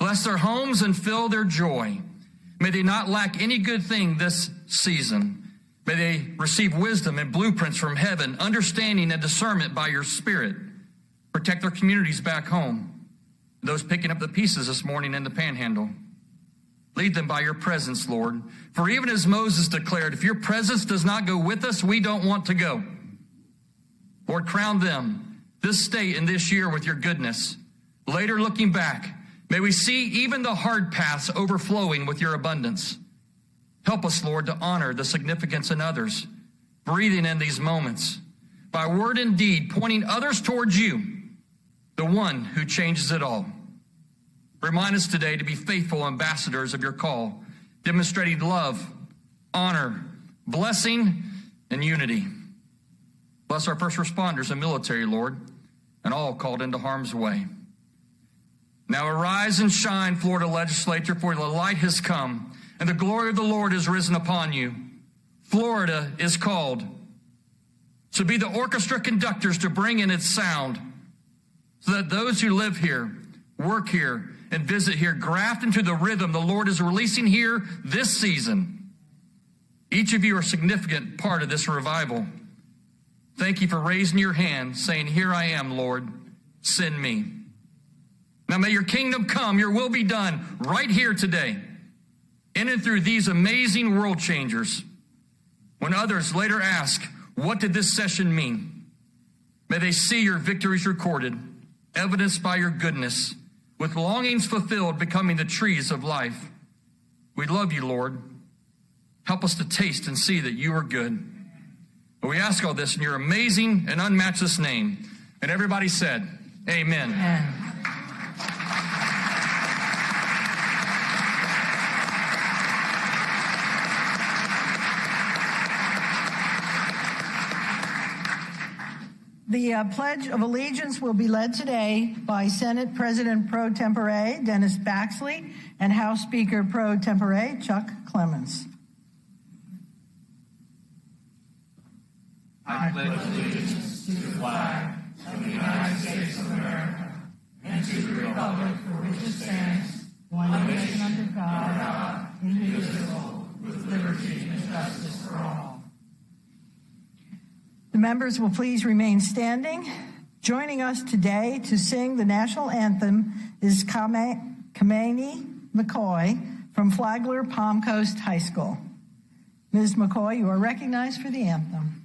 Bless their homes and fill their joy. May they not lack any good thing this season. May they receive wisdom and blueprints from heaven, understanding and discernment by your Spirit. Protect their communities back home, those picking up the pieces this morning in the Panhandle. Lead them by your presence, Lord. For even as Moses declared, if your presence does not go with us, we don't want to go. Lord, crown them, this state and this year, with your goodness. Later, looking back, may we see even the hard paths overflowing with your abundance. Help us, Lord, to honor the significance in others, breathing in these moments, by word and deed, pointing others towards you, the one who changes it all. Remind us today to be faithful ambassadors of your call, demonstrating love, honor, blessing, and unity. Bless our first responders and military, Lord, and all called into harm's way. Now arise and shine, Florida legislature, for the light has come, and the glory of the Lord is risen upon you. Florida is called. So be the orchestra conductors to bring in its sound, so that those who live here, work here, and visit here graft into the rhythm the Lord is releasing here this season. Each of you are a significant part of this revival. Thank you for raising your hand, saying, here I am, Lord, send me. Now may your kingdom come, your will be done right here today, in and through these amazing world changers. When others later ask, what did this session mean? May they see your victories recorded, evidenced by your goodness, with longings fulfilled, becoming the trees of life. We love you, Lord. Help us to taste and see that you are good. But we ask all this in your amazing and unmatchless name. And everybody said, amen. Amen. The Pledge of Allegiance will be led today by Senate President Pro Tempore Dennis Baxley and House Speaker Pro Tempore Chuck Clements. I pledge allegiance to the flag of the United States of America and to the republic for which it stands, one nation under God, indivisible, with liberty and justice for all. The members will please remain standing. Joining us today to sing the national anthem is Kamani McCoy from Flagler Palm Coast High School. Ms. McCoy, you are recognized for the anthem.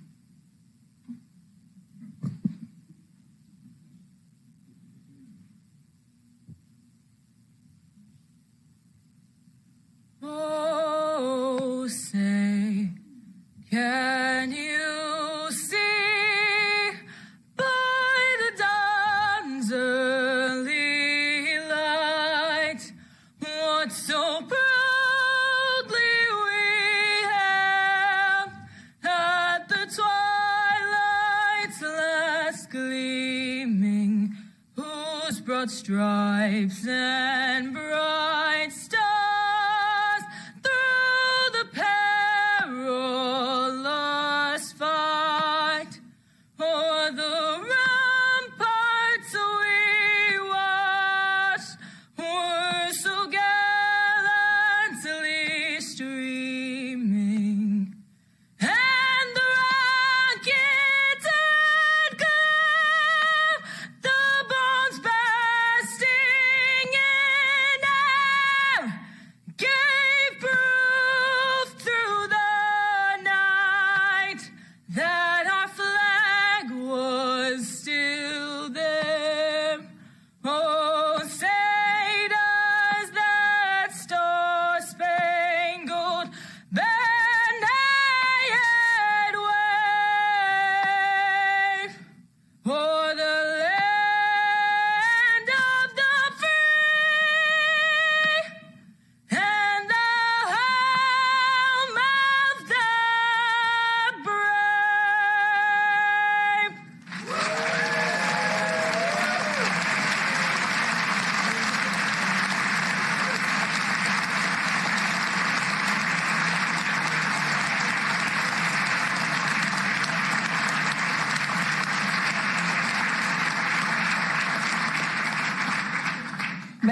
Oh, say, can you see by the dawn's early light what so proudly we hailed at the twilight's last gleaming, whose broad stripes and bright stars perilous fight o'er the ramparts we watched were so gallantly streaming, and the rocketed glare, the bombs bursting in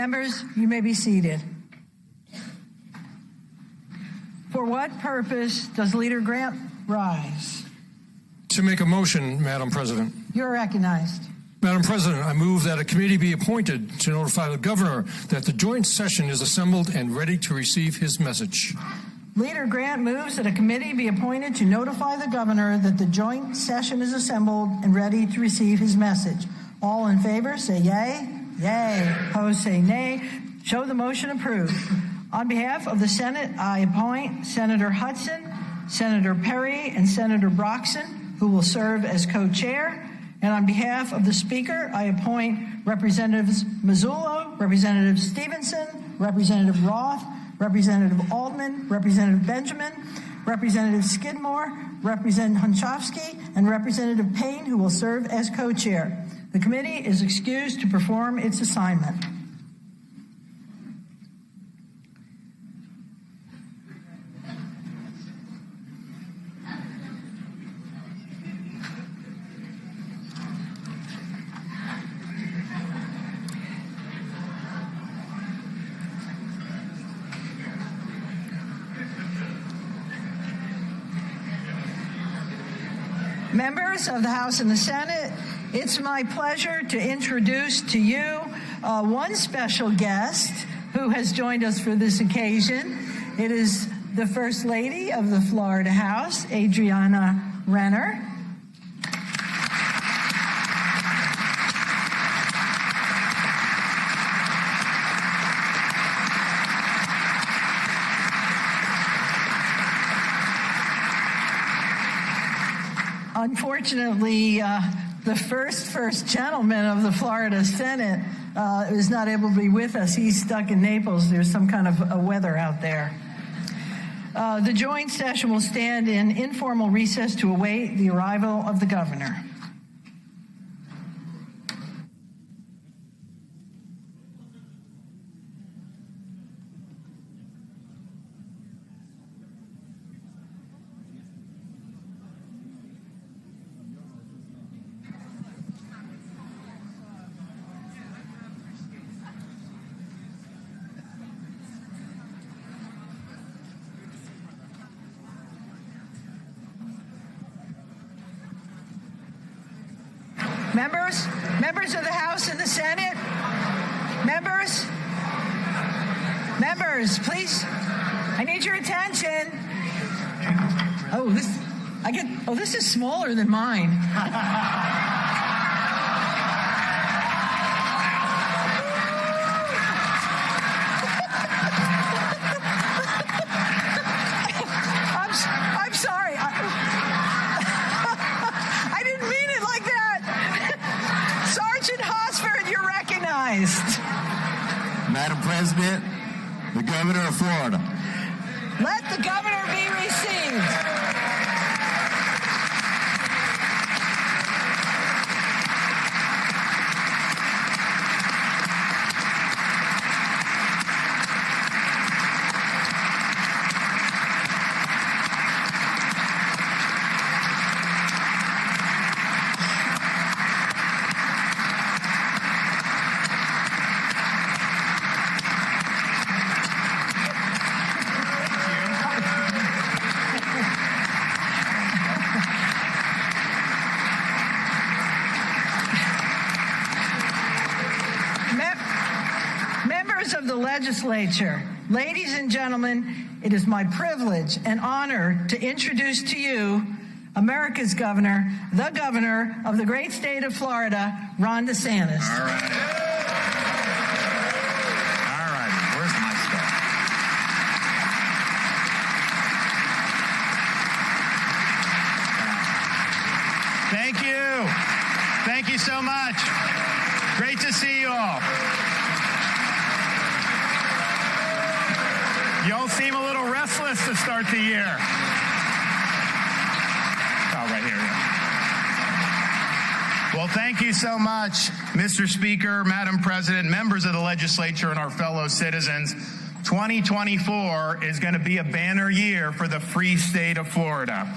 Members, you may be seated. For what purpose does Leader Grant rise? To make a motion, Madam President. You're recognized. Madam President, I move that a committee be appointed to notify the governor that the joint session is assembled and ready to receive his message. Leader Grant moves that a committee be appointed to notify the governor that the joint session is assembled and ready to receive his message. All in favor, say yay. Yay. Opposed, say nay. Show the motion approved. On behalf of the Senate, I appoint Senator Hudson, Senator Perry, and Senator Broxson, who will serve as co-chair. And on behalf of the Speaker, I appoint Representatives Mazzullo, Representative Stevenson, Representative Roth, Representative Altman, Representative Benjamin, Representative Skidmore, Representative Hunchofsky, and Representative Payne, who will serve as co-chair. The committee is excused to perform its assignment. Members of the House and the Senate, it's my pleasure to introduce to you one special guest who has joined us for this occasion. It is the First Lady of the Florida House, Adriana Renner. Unfortunately, the first gentleman of the Florida Senate is not able to be with us. He's stuck in Naples. There's some kind of weather out there. The joint session will stand in informal recess to await the arrival of the governor. Members of the House and the Senate, members, please, I need your attention. This is smaller than mine. I'm sorry. I didn't mean it like that. Sergeant Hosford, you're recognized. Madam President, the Governor of Florida. Let the governor be received. Legislature. Ladies and gentlemen, it is my privilege and honor to introduce to you America's governor, the governor of the great state of Florida, Ron DeSantis. All right. Where's my stuff? Thank you. Thank you so much. Great to see you all. Y'all seem a little restless to start the year. Oh, right here. Yeah. Well, thank you so much, Mr. Speaker, Madam President, members of the legislature, and our fellow citizens. 2024 is going to be a banner year for the free state of Florida.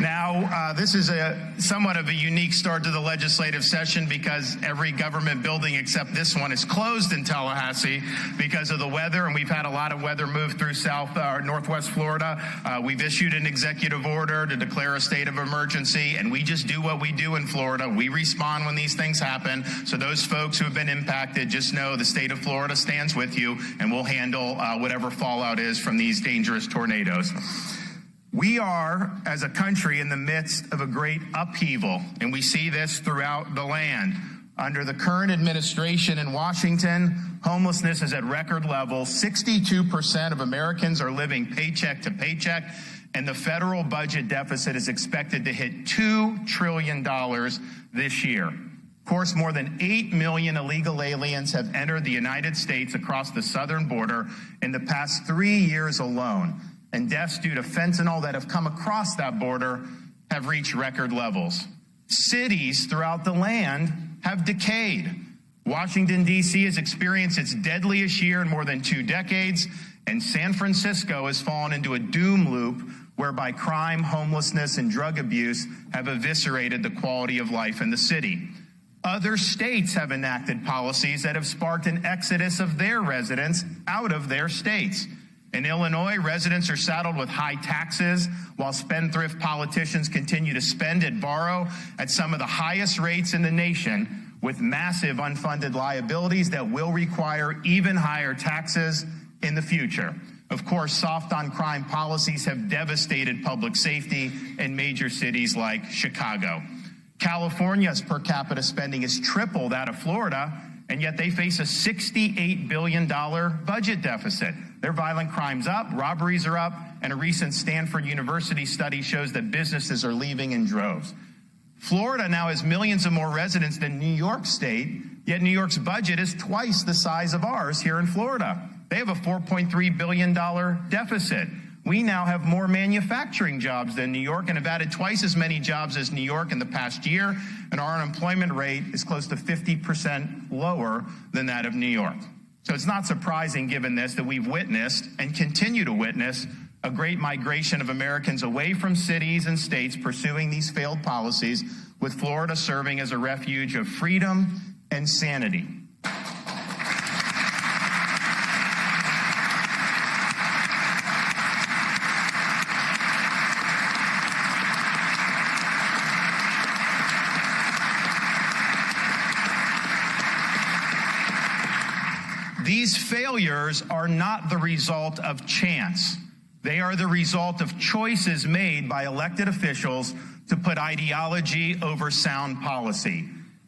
Now, this is somewhat of a unique start to the legislative session because every government building except this one is closed in Tallahassee because of the weather, and we've had a lot of weather move through northwest Florida. We've issued an executive order to declare a state of emergency, and we just do what we do in Florida. We respond when these things happen. So those folks who have been impacted, just know the state of Florida stands with you, and we'll handle whatever fallout is from these dangerous tornadoes. We are, as a country, in the midst of a great upheaval, and we see this throughout the land. Under the current administration in Washington, homelessness is at record levels. 62% of Americans are living paycheck to paycheck, and the federal budget deficit is expected to hit $2 trillion this year. Of course, more than 8 million illegal aliens have entered the United States across the southern border in the past 3 years alone. And deaths due to fentanyl that have come across that border have reached record levels. Cities throughout the land have decayed. Washington, D.C. has experienced its deadliest year in more than 2 decades, and San Francisco has fallen into a doom loop whereby crime, homelessness, and drug abuse have eviscerated the quality of life in the city. Other states have enacted policies that have sparked an exodus of their residents out of their states. In Illinois, residents are saddled with high taxes while spendthrift politicians continue to spend and borrow at some of the highest rates in the nation, with massive unfunded liabilities that will require even higher taxes in the future. Of course, soft on crime policies have devastated public safety in major cities like Chicago. California's per capita spending is triple that of Florida, and yet they face a $68 billion budget deficit. Their violent crimes up, robberies are up, and a recent Stanford University study shows that businesses are leaving in droves. Florida now has millions of more residents than New York State, yet New York's budget is twice the size of ours here in Florida. They have a $4.3 billion deficit. We now have more manufacturing jobs than New York and have added twice as many jobs as New York in the past year, and our unemployment rate is close to 50% lower than that of New York. So it's not surprising, given this, that we've witnessed and continue to witness a great migration of Americans away from cities and states pursuing these failed policies, with Florida serving as a refuge of freedom and sanity. These failures are not the result of chance. They are the result of choices made by elected officials to put ideology over sound policy.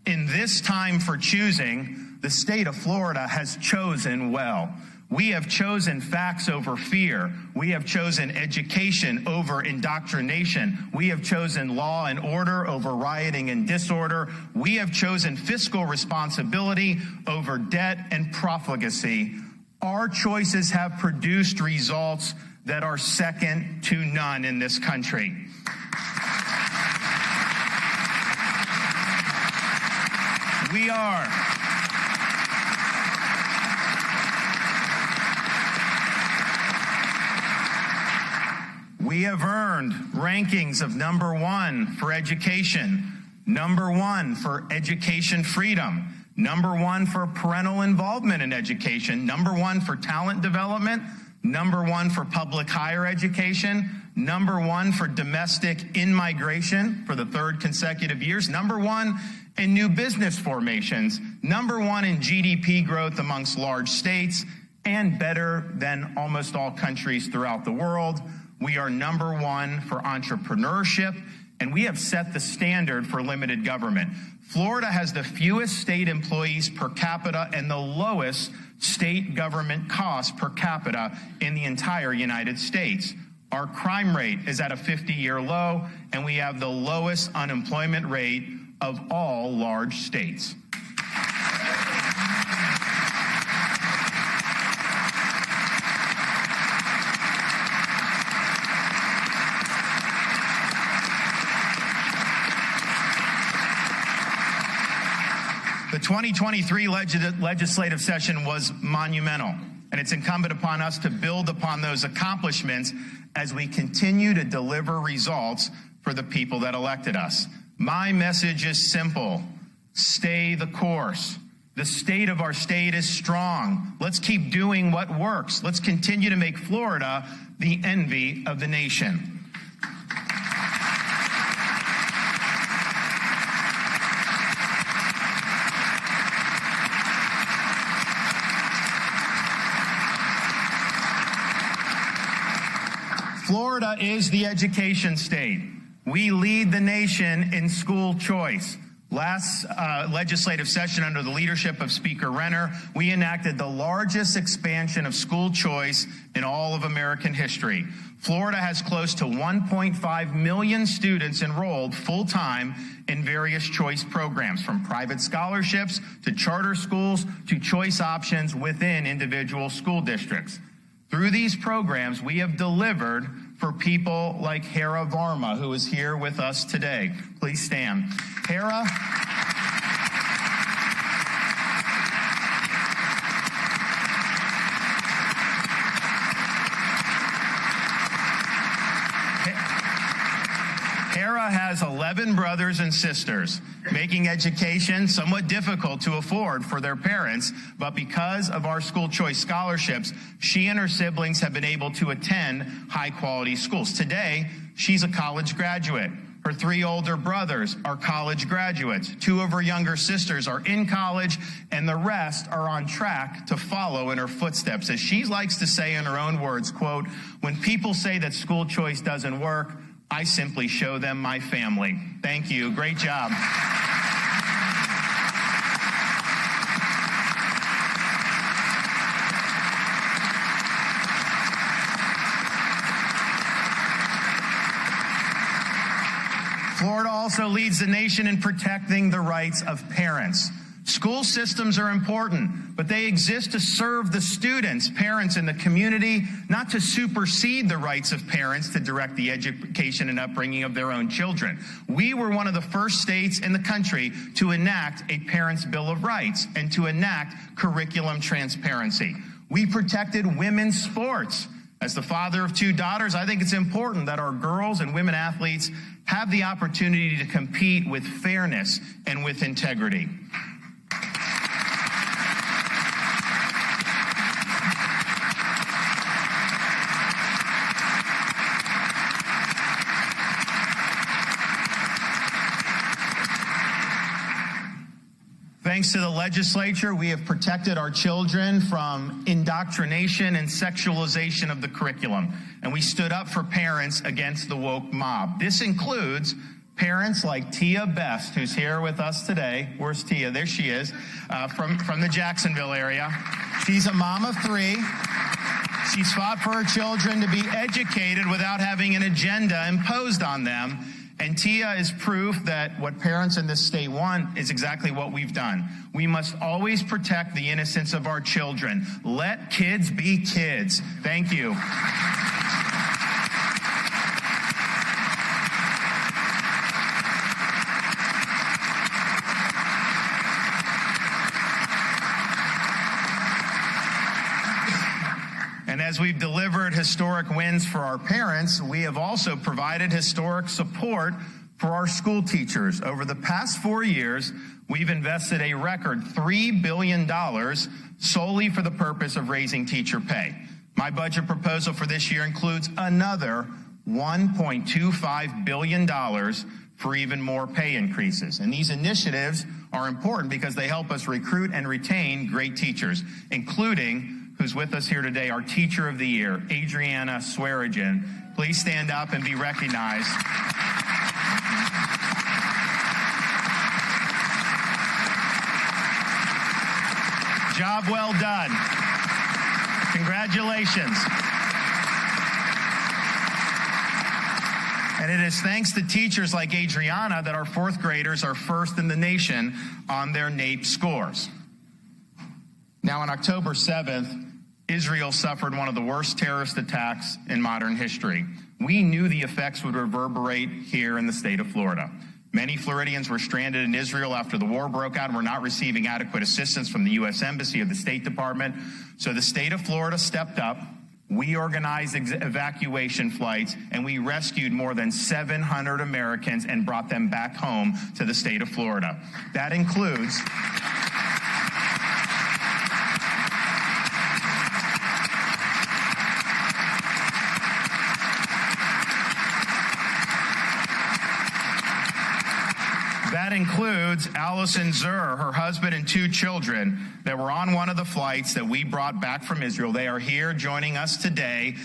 In this time for choosing, the state of Florida has chosen well. We have chosen facts over fear. We have chosen education over indoctrination. We have chosen law and order over rioting and disorder. We have chosen fiscal responsibility over debt and profligacy. Our choices have produced results that are second to none in this country. We have earned rankings of number 1 for education, number 1 for education freedom, number 1 for parental involvement in education, number 1 for talent development, number 1 for public higher education, number 1 for domestic in-migration for the 3rd consecutive years, number 1 in new business formations, number 1 in GDP growth amongst large states, and better than almost all countries throughout the world. We are number 1 for entrepreneurship, and we have set the standard for limited government. Florida has the fewest state employees per capita and the lowest state government costs per capita in the entire United States. Our crime rate is at a 50-year low, and we have the lowest unemployment rate of all large states. The 2023 legislative session was monumental, and it's incumbent upon us to build upon those accomplishments as we continue to deliver results for the people that elected us. My message is simple. Stay the course. The state of our state is strong. Let's keep doing what works. Let's continue to make Florida the envy of the nation. Florida is the education state. We lead the nation in school choice. Last legislative session, under the leadership of Speaker Renner, we enacted the largest expansion of school choice in all of American history. Florida has close to 1.5 million students enrolled full-time in various choice programs, from private scholarships to charter schools to choice options within individual school districts. Through these programs, we have delivered for people like Hera Varma, who is here with us today. Please stand. Hera has 11 brothers and sisters, making education somewhat difficult to afford for their parents, but because of our school choice scholarships, she and her siblings have been able to attend high-quality schools. Today, she's a college graduate. Her 3 older brothers are college graduates. 2 of her younger sisters are in college, and the rest are on track to follow in her footsteps. As she likes to say in her own words, quote, "When people say that school choice doesn't work, I simply show them my family." Thank you. Great job. Florida also leads the nation in protecting the rights of parents. School systems are important, but they exist to serve the students, parents, and the community, not to supersede the rights of parents to direct the education and upbringing of their own children. We were one of the first states in the country to enact a Parents' Bill of Rights and to enact curriculum transparency. We protected women's sports. As the father of 2 daughters, I think it's important that our girls and women athletes have the opportunity to compete with fairness and with integrity. Thanks to the legislature, we have protected our children from indoctrination and sexualization of the curriculum. And we stood up for parents against the woke mob. This includes parents like Tia Best, who's here with us today. Where's Tia? There she is, from the Jacksonville area. She's a mom of 3. She's fought for her children to be educated without having an agenda imposed on them. And Tia is proof that what parents in this state want is exactly what we've done. We must always protect the innocence of our children. Let kids be kids. Thank you. And as we've delivered historic wins for our parents, we have also provided historic support for our school teachers. Over the past 4 years, we've invested a record $3 billion solely for the purpose of raising teacher pay. My budget proposal for this year includes another $1.25 billion for even more pay increases. And these initiatives are important because they help us recruit and retain great teachers, including who's with us here today, our Teacher of the Year, Adriana Swearigan. Please stand up and be recognized. Job well done. Congratulations. And it is thanks to teachers like Adriana that our 4th graders are first in the nation on their NAEP scores. Now, on October 7th, Israel suffered one of the worst terrorist attacks in modern history. We knew the effects would reverberate here in the state of Florida. Many Floridians were stranded in Israel after the war broke out and were not receiving adequate assistance from the U.S. Embassy or the State Department. So the state of Florida stepped up. We organized evacuation flights, and we rescued more than 700 Americans and brought them back home to the state of Florida. That includes Allison Zur, her husband, and 2 children that were on one of the flights that we brought back from Israel. They are here joining us today.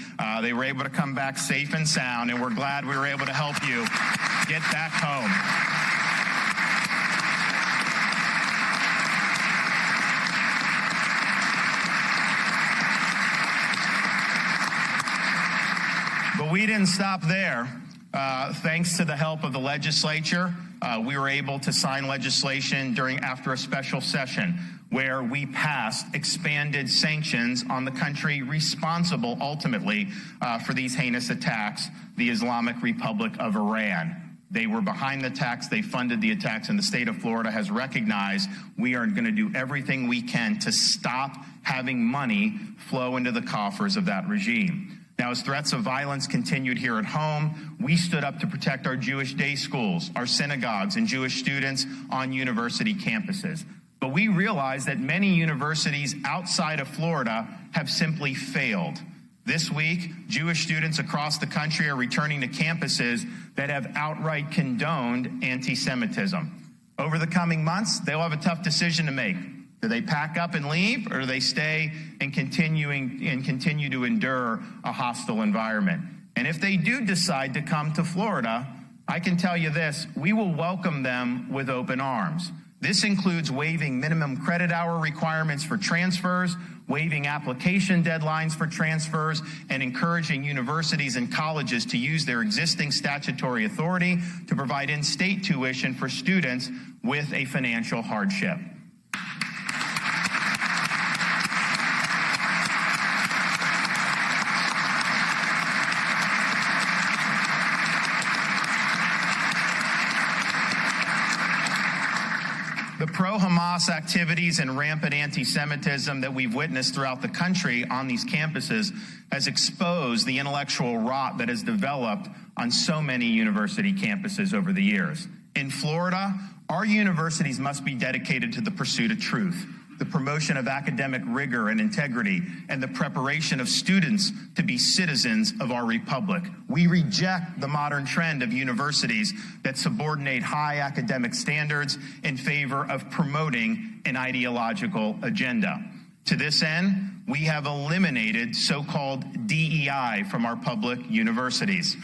They were able to come back safe and sound, and we're glad we were able to help you get back home. But we didn't stop there. Thanks to the help of the legislature, we were able to sign legislation after a special session where we passed expanded sanctions on the country responsible ultimately for these heinous attacks, the Islamic Republic of Iran. They were behind the attacks. They funded the attacks, and the state of Florida has recognized we are going to do everything we can to stop having money flow into the coffers of that regime. Now, as threats of violence continued here at home, we stood up to protect our Jewish day schools, our synagogues, and Jewish students on university campuses. But we realized that many universities outside of Florida have simply failed. This week, Jewish students across the country are returning to campuses that have outright condoned anti-Semitism. Over the coming months, they'll have a tough decision to make. Do they pack up and leave, or do they stay and continue to endure a hostile environment? And if they do decide to come to Florida, I can tell you this: we will welcome them with open arms. This includes waiving minimum credit hour requirements for transfers, waiving application deadlines for transfers, and encouraging universities and colleges to use their existing statutory authority to provide in-state tuition for students with a financial hardship. The pro-Hamas activities and rampant anti-Semitism that we've witnessed throughout the country on these campuses has exposed the intellectual rot that has developed on so many university campuses over the years. In Florida, our universities must be dedicated to the pursuit of truth, the promotion of academic rigor and integrity, and the preparation of students to be citizens of our republic. We reject the modern trend of universities that subordinate high academic standards in favor of promoting an ideological agenda. To this end, we have eliminated so-called DEI from our public universities.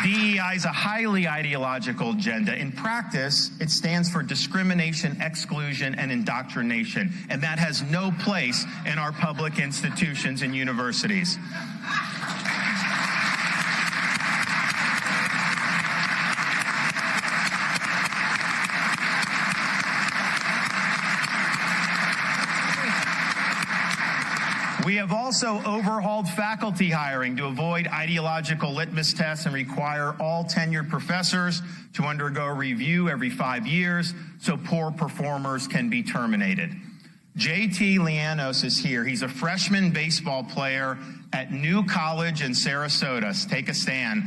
DEI is a highly ideological agenda. In practice, it stands for discrimination, exclusion, and indoctrination, and that has no place in our public institutions and universities. We have also overhauled faculty hiring to avoid ideological litmus tests and require all tenured professors to undergo a review every 5 years so poor performers can be terminated. JT Lianos is here. He's a freshman baseball player at New College in Sarasota. Take a stand.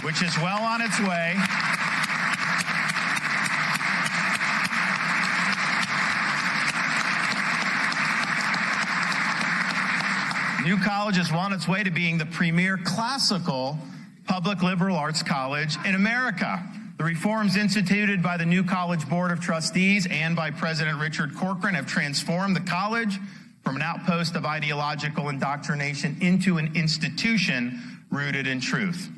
Which is well on its way. New College is well on its way to being the premier classical public liberal arts college in America. The reforms instituted by the New College Board of Trustees and by President Richard Corcoran have transformed the college from an outpost of ideological indoctrination into an institution rooted in truth.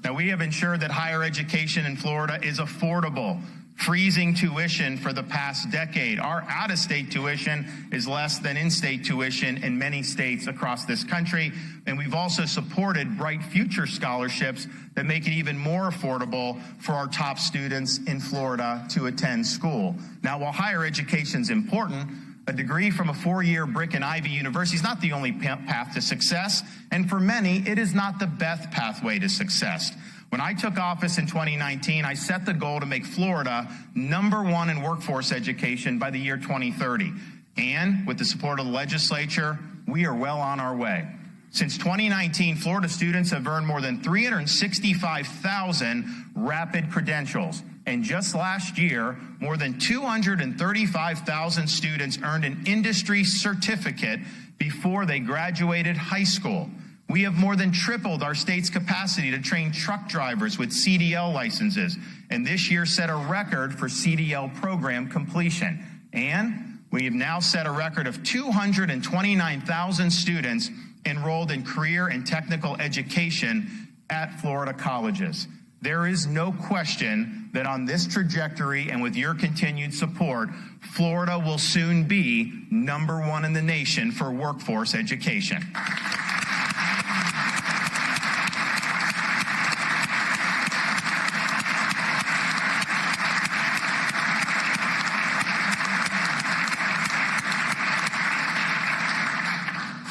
Now, we have ensured that higher education in Florida is affordable, freezing tuition for the past decade. Our out-of-state tuition is less than in-state tuition in many states across this country. And we've also supported Bright Future scholarships that make it even more affordable for our top students in Florida to attend school. Now, while higher education is important, A degree from a 4-year Brick and Ivy University is not the only path to success, and for many, it is not the best pathway to success. When I took office in 2019, I set the goal to make Florida #1 in workforce education by the year 2030. And with the support of the legislature, we are well on our way. Since 2019, Florida students have earned more than 365,000 rapid credentials. And just last year, more than 235,000 students earned an industry certificate before they graduated high school. We have more than tripled our state's capacity to train truck drivers with CDL licenses, and this year set a record for CDL program completion. And we have now set a record of 229,000 students enrolled in career and technical education at Florida colleges. There is no question that on this trajectory and with your continued support, Florida will soon be #1 in the nation for workforce education.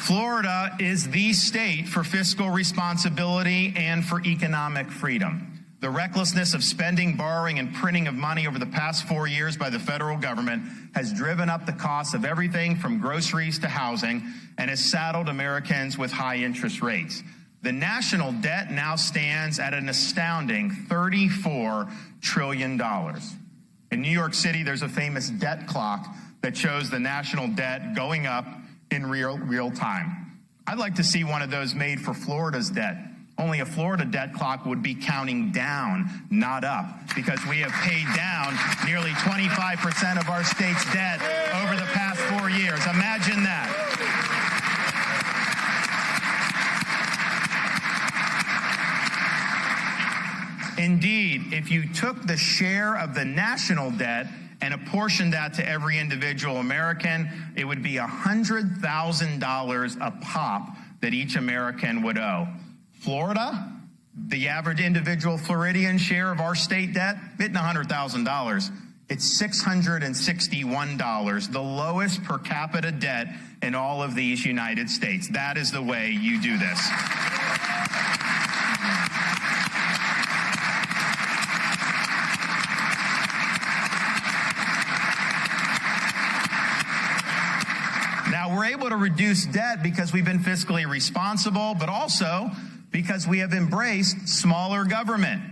Florida is the state for fiscal responsibility and for economic freedom. The recklessness of spending, borrowing, and printing of money over the past 4 years by the federal government has driven up the cost of everything from groceries to housing and has saddled Americans with high interest rates. The national debt now stands at an astounding $34 trillion. In New York City, there's a famous debt clock that shows the national debt going up in real time. I'd like to see one of those made for Florida's debt. Only a Florida debt clock would be counting down, not up, because we have paid down nearly 25% of our state's debt over the past 4 years. Imagine that. Indeed, if you took the share of the national debt and apportioned that to every individual American, it would be $100,000 a pop that each American would owe. Florida, the average individual Floridian share of our state debt, isn't $100,000. It's $661, the lowest per capita debt in all of these United States. That is the way you do this. Now, we're able to reduce debt because we've been fiscally responsible, but also because we have embraced smaller government.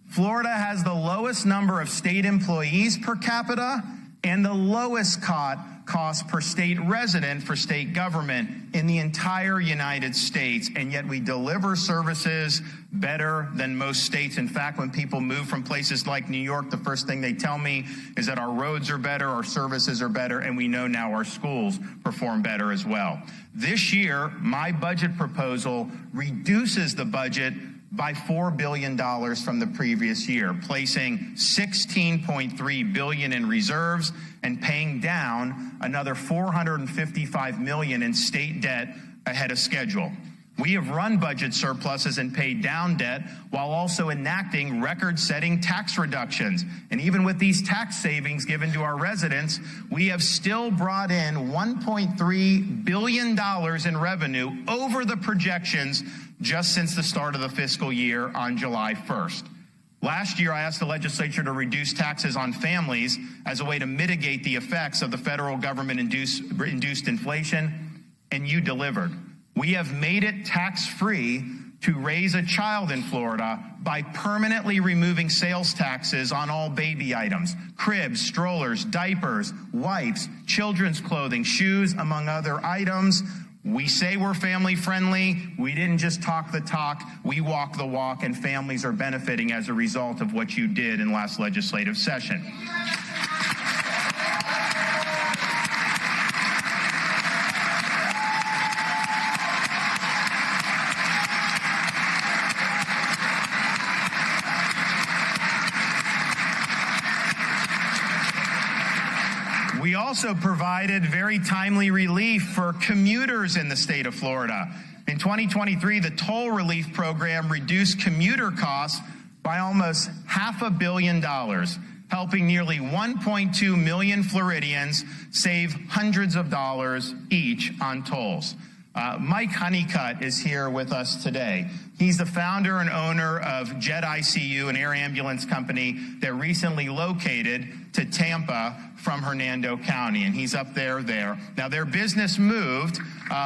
Florida has the lowest number of state employees per capita and the lowest cost per state resident for state government in the entire United States, and yet we deliver services better than most states. In fact, when people move from places like New York, the first thing they tell me is that our roads are better, our services are better, and we know now our schools perform better as well. This year, my budget proposal reduces the budget by $4 billion from the previous year, placing $16.3 billion in reserves and paying down another $455 million in state debt ahead of schedule. We have run budget surpluses and paid down debt while also enacting record-setting tax reductions. And even with these tax savings given to our residents, we have still brought in $1.3 billion in revenue over the projections just since the start of the fiscal year on July 1st. Last year, I asked the legislature to reduce taxes on families as a way to mitigate the effects of the federal government-induced inflation, and you delivered. We have made it tax-free to raise a child in Florida by permanently removing sales taxes on all baby items, cribs, strollers, diapers, wipes, children's clothing, shoes, among other items. We say we're family friendly. We didn't just talk the talk, we walk the walk, and families are benefiting as a result of what you did in last legislative session. We also provided very timely relief for commuters in the state of Florida. In 2023, the toll relief program reduced commuter costs by almost $500 million. helping nearly 1.2 million Floridians save hundreds of dollars each on tolls. Mike Honeycutt is here with us today. He's the founder and owner of Jet ICU, an air ambulance company that recently located to Tampa from Hernando County, and he's up there. Now, their business moved.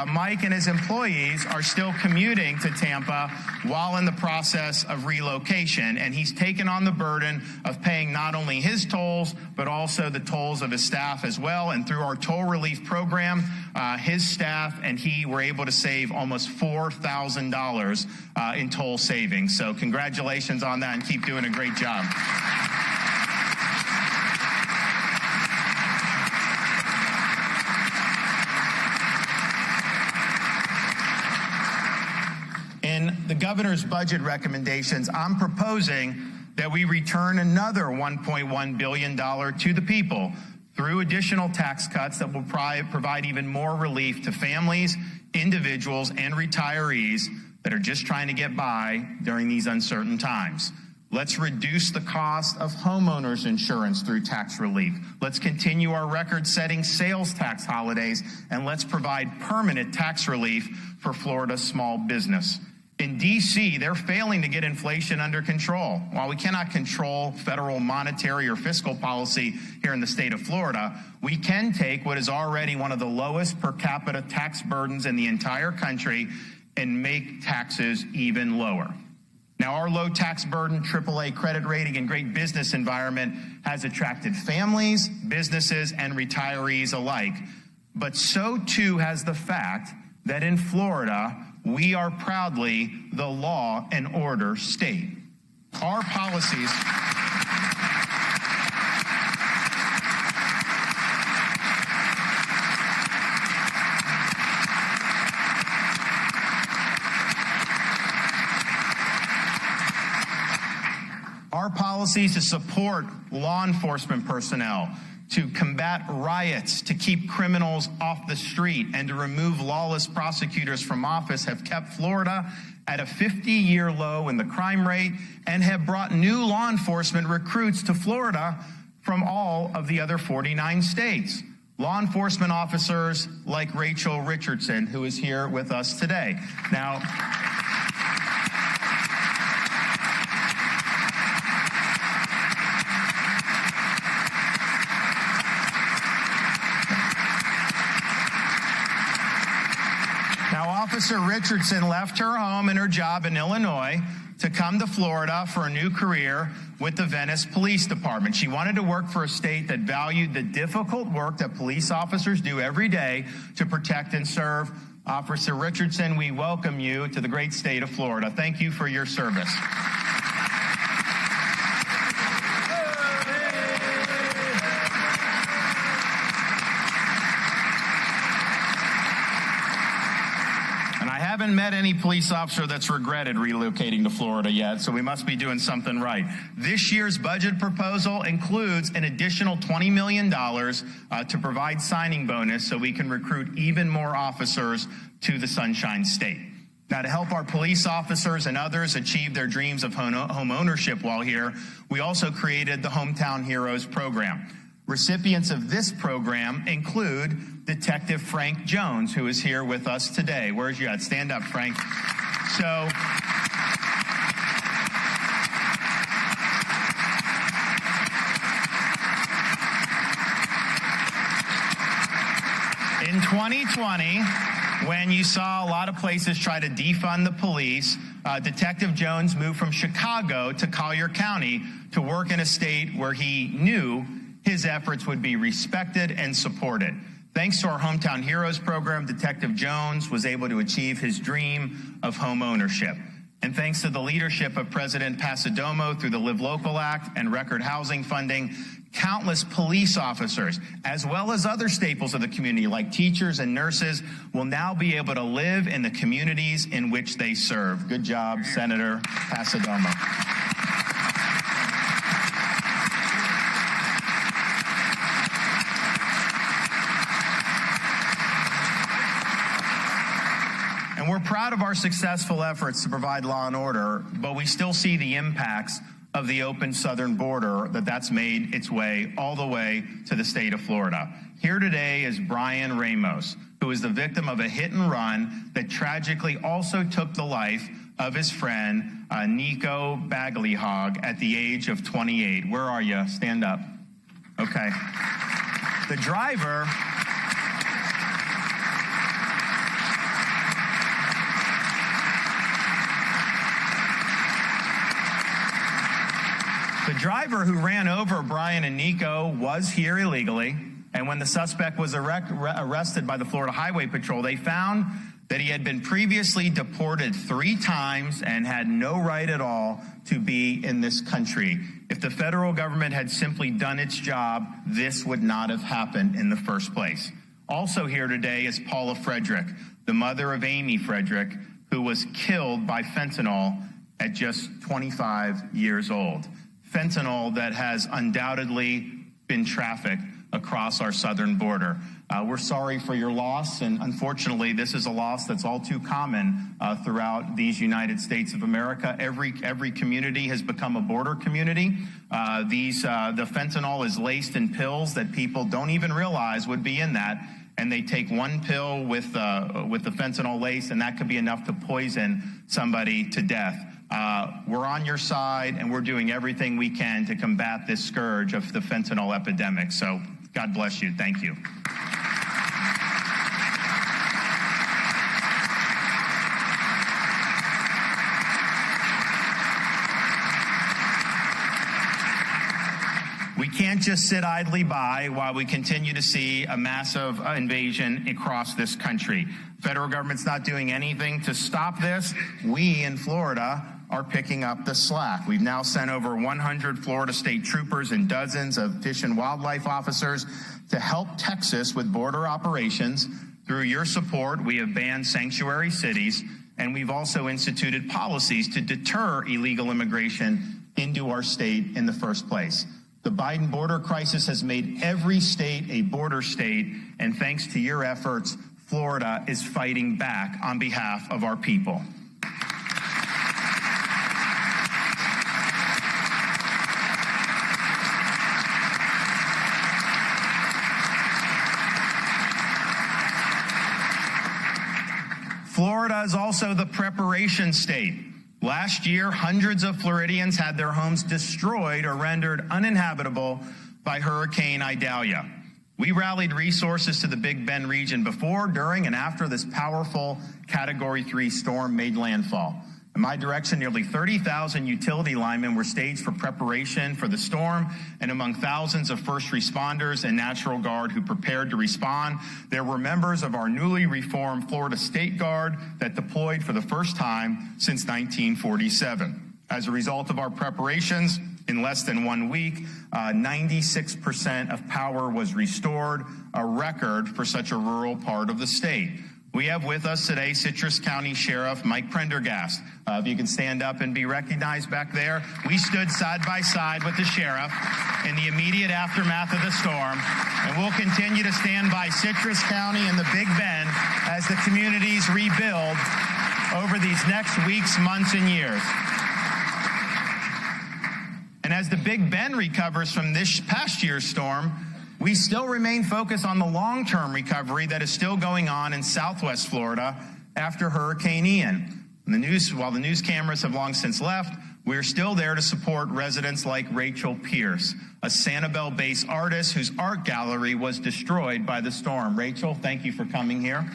Mike and his employees are still commuting to Tampa while in the process of relocation, and he's taken on the burden of paying not only his tolls, but also the tolls of his staff as well. And through our toll relief program, his staff and he were able to save almost $4,000 in toll savings. So congratulations on that, and keep doing a great job. In the governor's budget recommendations, I'm proposing that we return another $1.1 billion to the people through additional tax cuts that will provide even more relief to families, individuals, and retirees that are just trying to get by during these uncertain times. Let's reduce the cost of homeowners insurance through tax relief. Let's continue our record-setting sales tax holidays, and let's provide permanent tax relief for Florida's small business. In D.C., they're failing to get inflation under control. While we cannot control federal monetary or fiscal policy here in the state of Florida, we can take what is already one of the lowest per capita tax burdens in the entire country and make taxes even lower. Now, our low tax burden, AAA credit rating, and great business environment has attracted families, businesses, and retirees alike. But so too has the fact that in Florida, we are proudly the law and order state. Our policies to support law enforcement personnel, to combat riots, to keep criminals off the street, and to remove lawless prosecutors from office have kept Florida at a 50-year low in the crime rate and have brought new law enforcement recruits to Florida from all of the other 49 states. Law enforcement officers like Rachel Richardson, who is here with us today. Now, Officer Richardson left her home and her job in Illinois to come to Florida for a new career with the Venice Police Department. She wanted to work for a state that valued the difficult work that police officers do every day to protect and serve. Officer Richardson, we welcome you to the great state of Florida. Thank you for your service. I haven't met any police officer that's regretted relocating to Florida yet, so we must be doing something right. This year's budget proposal includes an additional $20 million to provide signing bonus so we can recruit even more officers to the Sunshine State. Now, to help our police officers and others achieve their dreams of home ownership while here, we also created the Hometown Heroes program. Recipients of this program include Detective Frank Jones, who is here with us today. Where's you at? Stand up, Frank. So, in 2020, when you saw a lot of places try to defund the police, Detective Jones moved from Chicago to Collier County to work in a state where he knew his efforts would be respected and supported. Thanks to our Hometown Heroes program, Detective Jones was able to achieve his dream of home ownership. And thanks to the leadership of President Pasadomo through the Live Local Act and record housing funding, countless police officers, as well as other staples of the community like teachers and nurses, will now be able to live in the communities in which they serve. Good job, Senator Pasadomo. And we're proud of our successful efforts to provide law and order, but we still see the impacts of the open southern border that's made its way all the way to the state of Florida. Here today is Brian Ramos, who is the victim of a hit and run that tragically also took the life of his friend, Nico Bagleyhog, at the age of 28. Where are you? Stand up. Okay. The driver... The driver who ran over Brian and Nico was here illegally, and when the suspect was arrested by the Florida Highway Patrol, they found that he had been previously deported 3 times and had no right at all to be in this country. If the federal government had simply done its job, this would not have happened in the first place. Also here today is Paula Frederick, the mother of Amy Frederick, who was killed by fentanyl at just 25 years old. Fentanyl that has undoubtedly been trafficked across our southern border. We're sorry for your loss, and unfortunately, this is a loss that's all too common throughout these United States of America. Every community has become a border community. The fentanyl is laced in pills that people don't even realize would be in that, and they take one pill with the fentanyl lace, and that could be enough to poison somebody to death. We're on your side, and we're doing everything we can to combat this scourge of the fentanyl epidemic. So God bless you. Thank you. We can't just sit idly by while we continue to see a massive invasion across this country. Federal government's not doing anything to stop this. We in Florida are picking up the slack. We've now sent over 100 Florida state troopers and dozens of fish and wildlife officers to help Texas with border operations. Through your support, we have banned sanctuary cities, and we've also instituted policies to deter illegal immigration into our state in the first place. The Biden border crisis has made every state a border state, and thanks to your efforts, Florida is fighting back on behalf of our people. Florida is also the preparation state. Last year, hundreds of Floridians had their homes destroyed or rendered uninhabitable by Hurricane Idalia. We rallied resources to the Big Bend region before, during, and after this powerful Category 3 storm made landfall. In my direction, nearly 30,000 utility linemen were staged for preparation for the storm, and among thousands of first responders and National Guard who prepared to respond, there were members of our newly reformed Florida State Guard that deployed for the first time since 1947. As a result of our preparations, in less than 1 week, 96% of power was restored, a record for such a rural part of the state. We have with us today Citrus County Sheriff Mike Prendergast. If you can stand up and be recognized back there. We stood side by side with the sheriff in the immediate aftermath of the storm, and we'll continue to stand by Citrus County and the Big Bend as the communities rebuild over these next weeks, months, and years. And as the Big Bend recovers from this past year's storm, we still remain focused on the long-term recovery that is still going on in Southwest Florida after Hurricane Ian. While the news cameras have long since left, we're still there to support residents like Rachel Pierce, a Sanibel-based artist whose art gallery was destroyed by the storm. Rachel, thank you for coming here.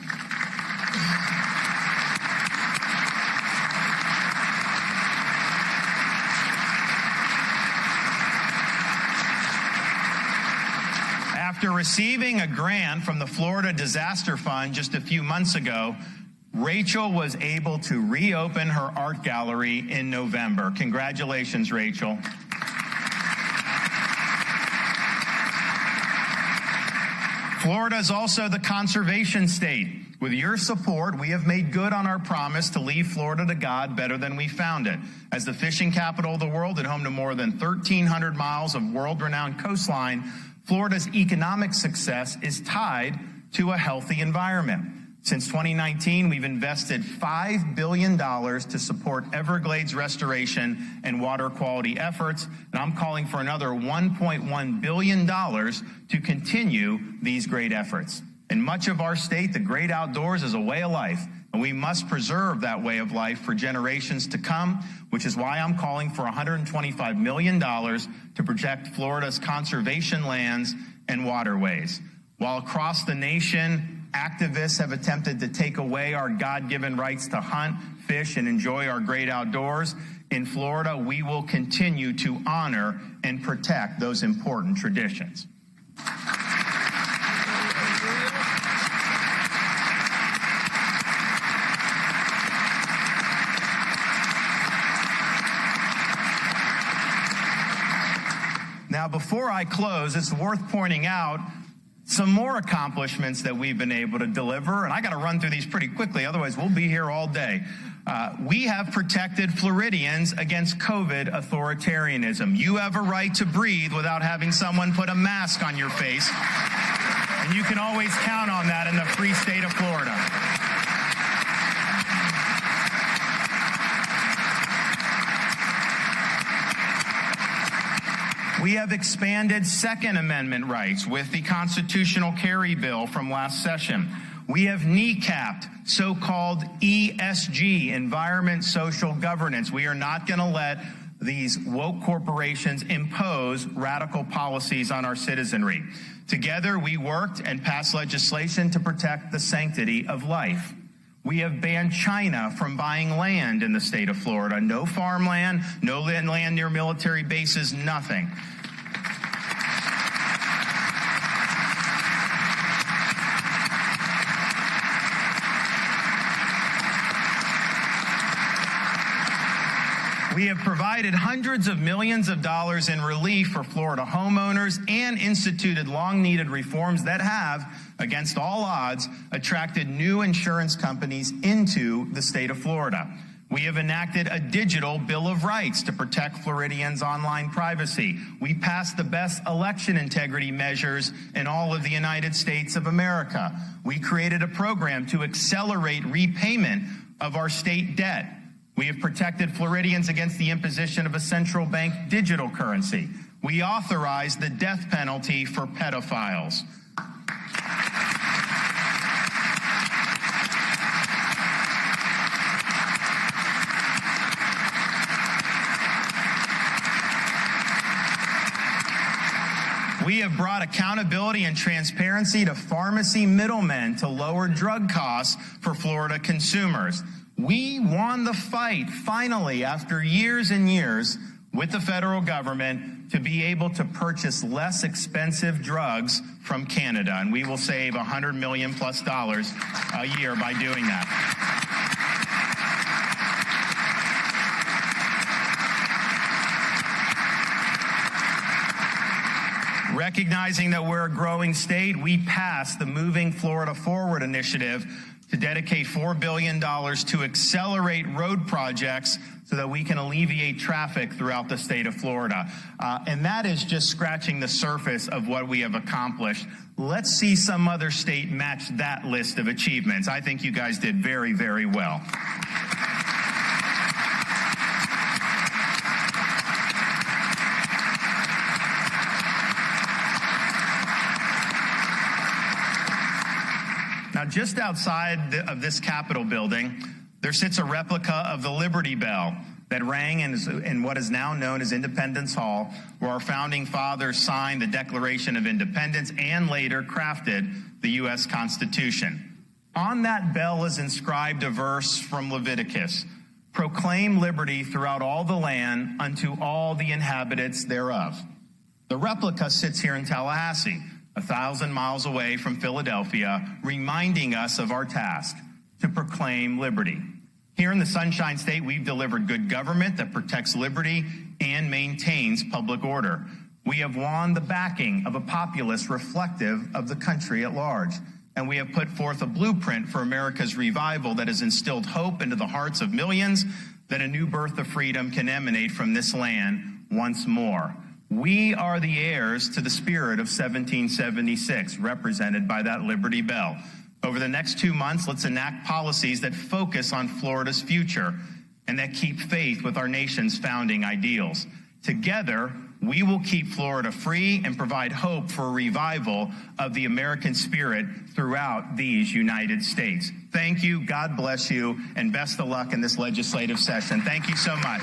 After receiving a grant from the Florida Disaster Fund just a few months ago, Rachel was able to reopen her art gallery in November. Congratulations, Rachel. Florida is also the conservation state. With your support, we have made good on our promise to leave Florida to God better than we found it. As the fishing capital of the world and home to more than 1,300 miles of world-renowned coastline, Florida's economic success is tied to a healthy environment. Since 2019, we've invested $5 billion to support Everglades restoration and water quality efforts, and I'm calling for another $1.1 billion to continue these great efforts. In much of our state, the great outdoors is a way of life, and we must preserve that way of life for generations to come, which is why I'm calling for $125 million to protect Florida's conservation lands and waterways. While across the nation, activists have attempted to take away our God-given rights to hunt, fish, and enjoy our great outdoors, in Florida, we will continue to honor and protect those important traditions. Now, before I close, it's worth pointing out some more accomplishments that we've been able to deliver, and I got to run through these pretty quickly, otherwise we'll be here all day. We have protected Floridians against COVID authoritarianism. You have a right to breathe without having someone put a mask on your face, and you can always count on that in the free state of Florida. We have expanded Second Amendment rights with the constitutional carry bill from last session. We have kneecapped so-called ESG, environment, social governance. We are not going to let these woke corporations impose radical policies on our citizenry. Together, we worked and passed legislation to protect the sanctity of life. We have banned China from buying land in the state of Florida. No farmland, no land near military bases, nothing. We have provided hundreds of millions of dollars in relief for Florida homeowners and instituted long-needed reforms that have, against all odds, attracted new insurance companies into the state of Florida. We have enacted a digital Bill of Rights to protect Floridians' online privacy. We passed the best election integrity measures in all of the United States of America. We created a program to accelerate repayment of our state debt. We have protected Floridians against the imposition of a central bank digital currency. We authorized the death penalty for pedophiles. We have brought accountability and transparency to pharmacy middlemen to lower drug costs for Florida consumers. We won the fight, finally, after years and years with the federal government to be able to purchase less expensive drugs from Canada, and we will save $100 million+ a year by doing that. Recognizing that we're a growing state, we passed the Moving Florida Forward initiative to dedicate $4 billion to accelerate road projects so that we can alleviate traffic throughout the state of Florida. And that is just scratching the surface of what we have accomplished. Let's see some other state match that list of achievements. I think you guys did very, very well. Now, just outside of this Capitol building, there sits a replica of the Liberty Bell that rang in what is now known as Independence Hall, where our founding fathers signed the Declaration of Independence and later crafted the U.S. Constitution. On that bell is inscribed a verse from Leviticus: "Proclaim liberty throughout all the land unto all the inhabitants thereof." The replica sits here in Tallahassee, 1,000 miles away from Philadelphia, reminding us of our task to proclaim liberty. Here in the Sunshine State, we've delivered good government that protects liberty and maintains public order. We have won the backing of a populace reflective of the country at large. And we have put forth a blueprint for America's revival that has instilled hope into the hearts of millions that a new birth of freedom can emanate from this land once more. We are the heirs to the spirit of 1776, represented by that Liberty Bell. Over the next 2 months, let's enact policies that focus on Florida's future and that keep faith with our nation's founding ideals. Together, we will keep Florida free and provide hope for a revival of the American spirit throughout these United States. Thank you, God bless you, and best of luck in this legislative session. Thank you so much.